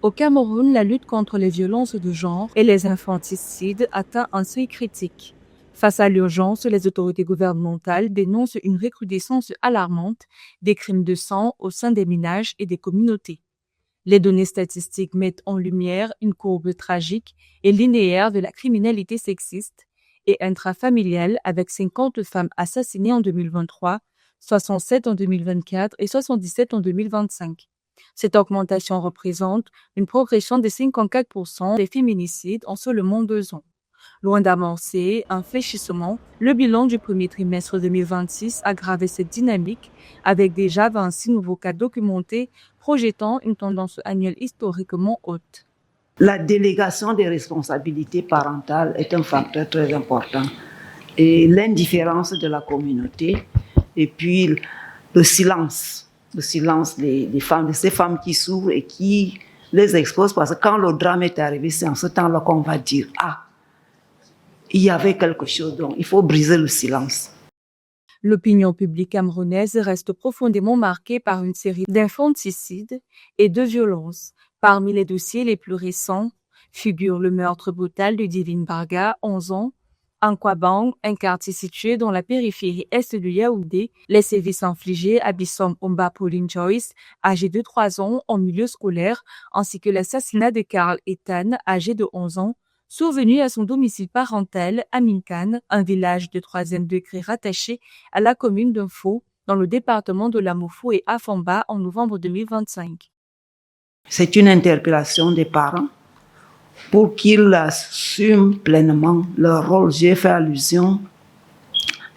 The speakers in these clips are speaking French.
Au Cameroun, la lutte contre les violences de genre et les infanticides atteint un seuil critique. Face à l'urgence, les autorités gouvernementales dénoncent une recrudescence alarmante des crimes de sang au sein des ménages et des communautés. Les données statistiques mettent en lumière une courbe tragique et linéaire de la criminalité sexiste et intrafamiliale avec 50 femmes assassinées en 2023, 67 en 2024 et 77 en 2025. Cette augmentation représente une progression de 54% des féminicides en seulement 2 ans. Loin d'amorcer un fléchissement, le bilan du premier trimestre 2026 aggravait cette dynamique avec déjà 26 nouveaux cas documentés, projetant une tendance annuelle historiquement haute. La délégation des responsabilités parentales est un facteur très important. Et l'indifférence de la communauté et puis le silence des femmes, de ces femmes qui souffrent et qui les exposent, parce que quand le drame est arrivé, c'est en ce temps-là qu'on va dire « Ah, il y avait quelque chose, donc il faut briser le silence ». L'opinion publique camerounaise reste profondément marquée par une série d'infanticides et de violences. Parmi les dossiers les plus récents figure le meurtre brutal de Divine Barga, 11 ans, en Kwabang, un quartier situé dans la périphérie est de Yaoundé, les sévices infligés à Bissom Omba Pauline Joyce, âgé de 3 ans, en milieu scolaire, ainsi que l'assassinat de Karl Ethan, âgé de 11 ans, survenu à son domicile parental à Minkan, un village de 3e degré rattaché à la commune d'Info, dans le département de l'Amofo et Afamba en novembre 2025. C'est une interpellation des parents pour qu'ils assument pleinement leur rôle. J'ai fait allusion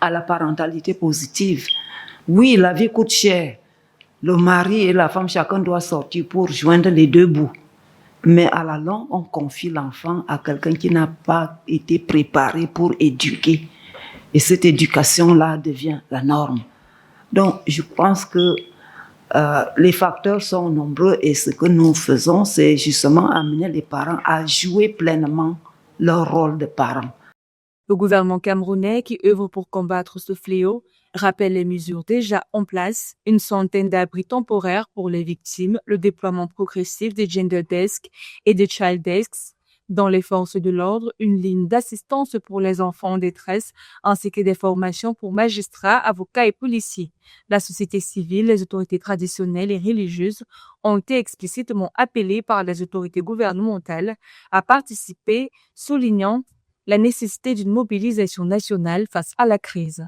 à la parentalité positive. Oui, la vie coûte cher. Le mari et la femme, chacun doit sortir pour joindre les deux bouts. Mais à la longue, on confie l'enfant à quelqu'un qui n'a pas été préparé pour éduquer. Et cette éducation-là devient la norme. Donc, je pense que les facteurs sont nombreux et ce que nous faisons, c'est justement amener les parents à jouer pleinement leur rôle de parents. Le gouvernement camerounais, qui œuvre pour combattre ce fléau, rappelle les mesures déjà en place, une centaine d'abris temporaires pour les victimes, le déploiement progressif des gender desks et des child desks dans les forces de l'ordre, une ligne d'assistance pour les enfants en détresse, ainsi que des formations pour magistrats, avocats et policiers. La société civile, les autorités traditionnelles et religieuses ont été explicitement appelées par les autorités gouvernementales à participer, soulignant la nécessité d'une mobilisation nationale face à la crise.